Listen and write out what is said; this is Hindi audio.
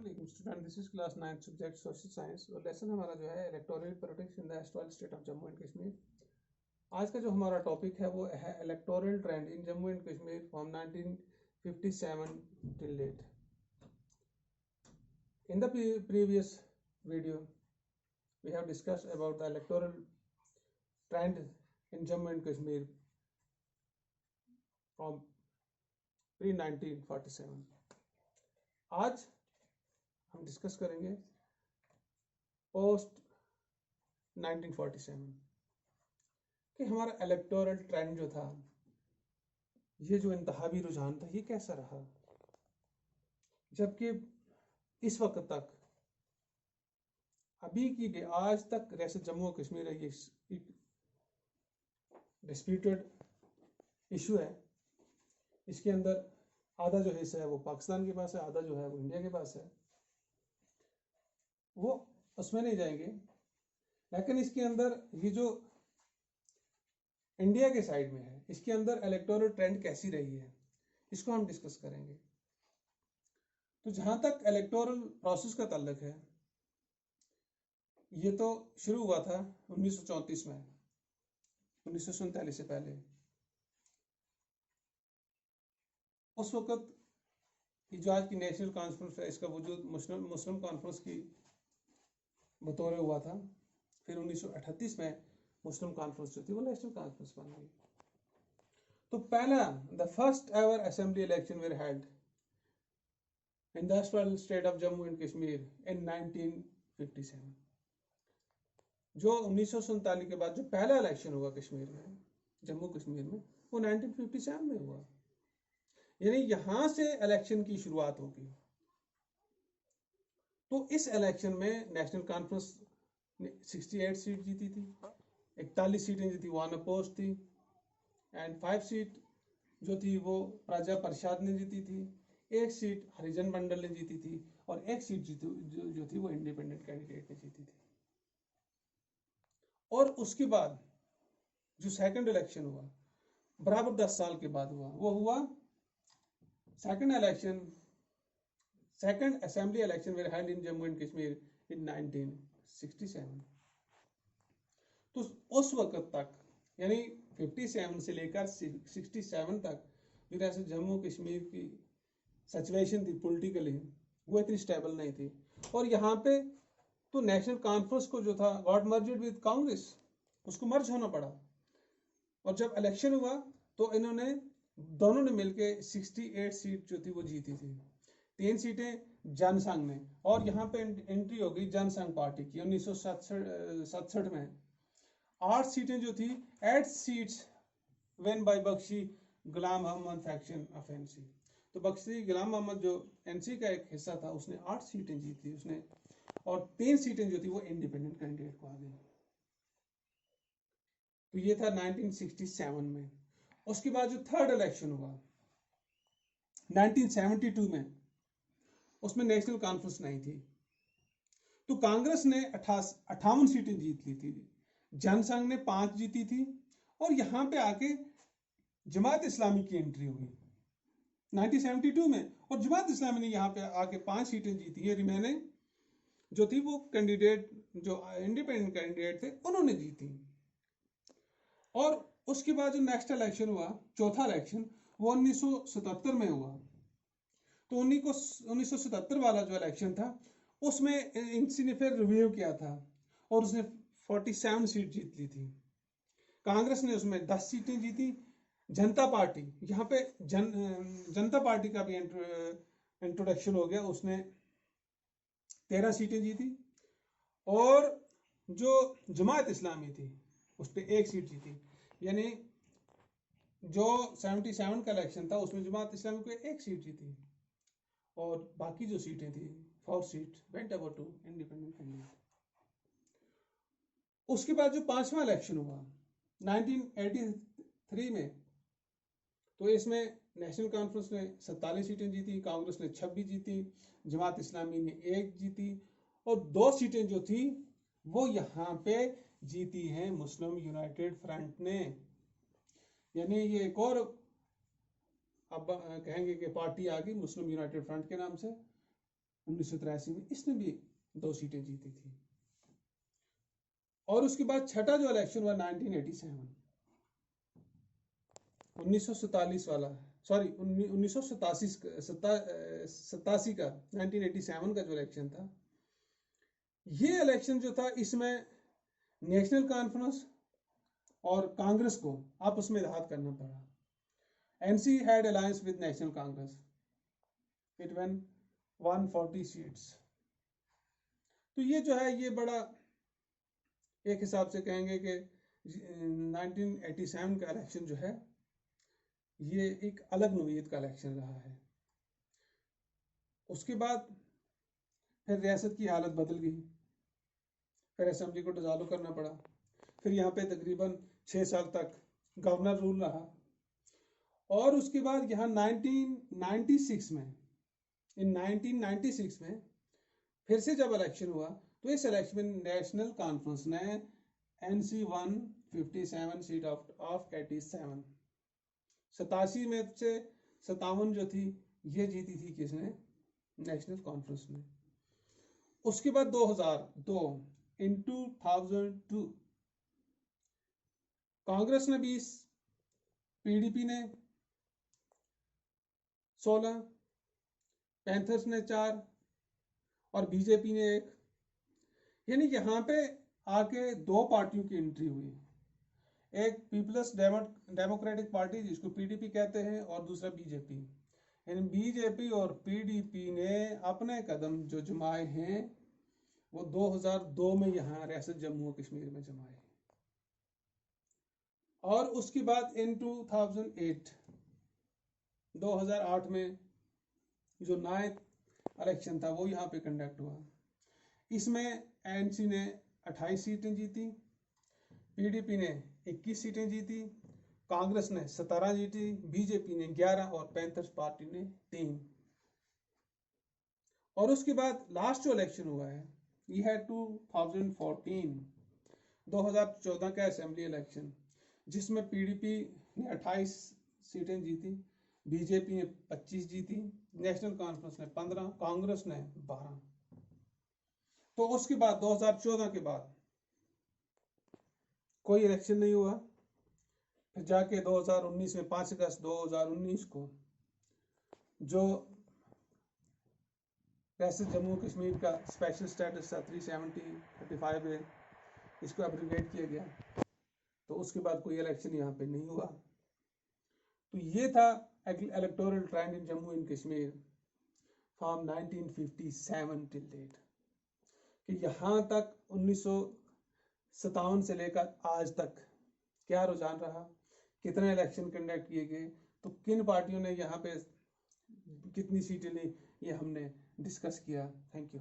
वालेकुम student, this is class 9 subject social science और लेसन हमारा जो है electoral politics in the erstwhile state of Jammu and Kashmir. आज का जो हमारा टॉपिक है वो है electoral trend in Jammu and Kashmir from 1957 till date. In the previous video we have discussed about the electoral trend in Jammu and Kashmir from pre 1947। आज हम डिस्कस करेंगे पोस्ट 1947 कि हमारा इलेक्टोरल ट्रेंड जो था, ये जो इंतहावी रुझान था, ये कैसा रहा। जबकि इस वक्त तक अभी की आज तक जैसे जम्मू कश्मीर है, ये एक डिस्प्यूटेड इशू है। इसके अंदर आधा जो हिस्सा है वो पाकिस्तान के पास है, आधा जो है वो इंडिया के पास है। वो उसमें नहीं जाएंगे, लेकिन इसके अंदर ये जो इंडिया के साइड में है, इसके अंदर इलेक्टोरल ट्रेंड कैसी रही है, इसको हम डिस्कस करेंगे। तो जहां तक इलेक्टोरल प्रोसेस का ताल्लुक है, ये तो शुरू हुआ था 1934 में, 1947 से पहले। उस वक्त जो आज की नेशनल कॉन्फ्रेंस है, इसका वजूद मुस्लिम कॉन्फ्रेंस की बतौर हुआ था। फिर 1938 में मुस्लिम कॉन्फ्रेंस जो थी वो नेशनल कॉन्फ्रेंस बन गई। तो पहला the first ever assembly election were held in the state of Jammu and Kashmir in 1957। जो 1947 के बाद जो पहला इलेक्शन हुआ कश्मीर में, जम्मू कश्मीर में, वो 1957 में हुआ। यानी यहां से इलेक्शन की शुरुआत होगी। तो इस इलेक्शन में नेशनल कॉन्फ्रेंस ने 68 सीट जीती थी, 41 सीटें जो थी वो अनअपोज थी, एंड 5 सीट जो थी वो प्रजा परिषद ने जीती थी, 1 सीट हरिजन मंडल ने जीती थी, और 1 सीट जो थी वो इंडिपेंडेंट कैंडिडेट ने जीती थी। और उसके बाद जो सेकंड इलेक्शन हुआ बराबर 10 साल के बाद हुआ, वो हुआ second assembly election were held in Jammu and Kashmir in 1967। तो उस वक्त तक, यानी 57 से लेकर 67 तक, जो ऐसे जम्मू कश्मीर की सिचुएशन थी पॉलिटिकली, वो इतनी स्टेबल नहीं थी। और यहाँ पे तो नेशनल कॉन्फ्रेंस को जो था गॉट मर्ज्ड विद कांग्रेस, उसको मर्ज होना पड़ा। और जब इलेक्शन हुआ तो इन्होंने दोनों ने मिलकर 68 सीट जो थी वो जीती थी। 3 सीटें जनसंघ ने, और यहाँ पे एंट्री हो गई जनसंघ पार्टी की 1967 में। 8 सीटें जो थी, 8 seats went by Bakshi Ghulam Mohammad faction of NC. तो बख्शी गुलाम मोहम्मद जो एनसी का एक हिस्सा था, उसने 8 सीटें जीती उसने, और 3 सीटें जो थी वो इंडिपेंडेंट कैंडिडेट को आ गई। तो ये था 1967 में। उसके बाद जो थर्ड इलेक्शन हुआ 1972 में, उसमें नेशनल कॉन्फ्रेंस नहीं थी। तो कांग्रेस ने 58 सीटें जीत ली थी, जनसंघ ने 5 जीती थी, और यहां पे आके जमात इस्लामी की एंट्री हुई 1972 में, और जमात इस्लामी ने यहाँ पे आके 5 सीटें जीती है। रिमेनिंग जो थी वो कैंडिडेट, जो इंडिपेंडेंट कैंडिडेट थे, उन्होंने जीती। और उसके बाद जो नेक्स्ट इलेक्शन हुआ, चौथा इलेक्शन, वो 1977 में हुआ। तो 1977 वाला जो इलेक्शन था, उसमें इनसी ने फिर रिव्यू किया था, और उसने 47 सीट जीत ली थी। कांग्रेस ने उसमें 10 सीटें जीती। जनता पार्टी, यहाँ पे जनता पार्टी का भी इंट्रोडक्शन हो गया, उसने 13 सीटें जीती। और जो जमात इस्लामी थी उस पर 1 सीट जीती। यानी जो 77 का इलेक्शन था उसमें जमात इस्लामी को 1 सीट जीती, और बाकी जो सीटें थी 4 seat went over to independent candidate. उसके बाद जो 5वां इलेक्शन हुआ 1983 में, तो इसमें नेशनल कॉन्फ्रेंस ने 47 सीटें जीती, कांग्रेस ने 26 जीती, जमात इस्लामी ने 1 जीती, और 2 सीटें जो थी वो यहाँ पे जीती हैं मुस्लिम यूनाइटेड फ्रंट ने। यानी ये एक और अब कहेंगे कि पार्टी आ गई मुस्लिम यूनाइटेड फ्रंट के नाम से, 1983 में इसने भी 2 सीटें जीती थी। और उसके बाद छठा जो इलेक्शन हुआ 1947 वाला, सॉरी 1987 का 1987 का जो इलेक्शन था, ये इलेक्शन जो था इसमें नेशनल कॉन्फ्रेंस और कांग्रेस को आपस में इत्तेहाद करना पड़ा। NC had alliance with national Congress, it one 140 seats. तो ये जो है ये बड़ा एक हिसाब से कहेंगे कि 1987 का इलेक्शन जो है ये एक अलग नोयत का इलेक्शन रहा है। उसके बाद फिर रियासत की हालत बदल गई, फिर असेंबली को डिसॉल्व करना पड़ा, फिर यहाँ पे तकरीबन 6 साल तक गवर्नर रूल रहा। और उसके बाद यहाँ 1996 में फिर से जब इलेक्शन हुआ तो इस इलेक्शन में नेशनल कॉन्फ्रेंस ने NC 157 सीट ऑफ 87, 87 में से 57 जो थी ये जीती थी किसने? नेशनल कॉन्फ्रेंस ने। उसके बाद 2002 इन 2002 कांग्रेस ने 20, PDP ने 16, पैंथर्स ने 4 और बीजेपी ने 1। यानी यहाँ पे आके 2 पार्टियों की एंट्री हुई, एक पीपल्स डेमोक्रेटिक पार्टी जिसको PDP कहते हैं और दूसरा बीजेपी। यानी बीजेपी और PDP ने अपने कदम जो जमाए हैं वो 2002 में यहाँ रियासत जम्मू और कश्मीर में जमाए। और उसके बाद इन 2008 में जो नया इलेक्शन था वो यहाँ पे कंडक्ट हुआ। इसमें ANC ने 28 सीटें जीती, PDP ने 21 सीटें जीती, कांग्रेस ने 17 जीती, बीजेपी ने 11 और पैंथर्स पार्टी ने 3। और उसके बाद लास्ट जो इलेक्शन हुआ है ये है 2014 का असेंबली इलेक्शन, जिसमें PDP ने 28 सीटें जीती, बीजेपी ने 25 जीती, नेशनल कॉन्फ्रेंस ने 15, कांग्रेस ने 12। तो उसके बाद 2014 के बाद कोई इलेक्शन नहीं हुआ। फिर जाके 2019 में 5 अगस्त 2019 को जो रियासत जम्मू कश्मीर का स्पेशल स्टेटस था 370/35 है, इसको एब्रीवेट किया गया। तो उसके बाद कोई इलेक्शन यहाँ पे नहीं हुआ। तो ये था electoral trend in Jammu and Kashmir from 1957 till date, कि यहाँ तक 1957 से लेकर आज तक क्या रुझान रहा, कितने इलेक्शन कंडक्ट किए गए, तो किन पार्टियों ने यहाँ पे कितनी सीटें ली, ये हमने डिस्कस किया। Thank you.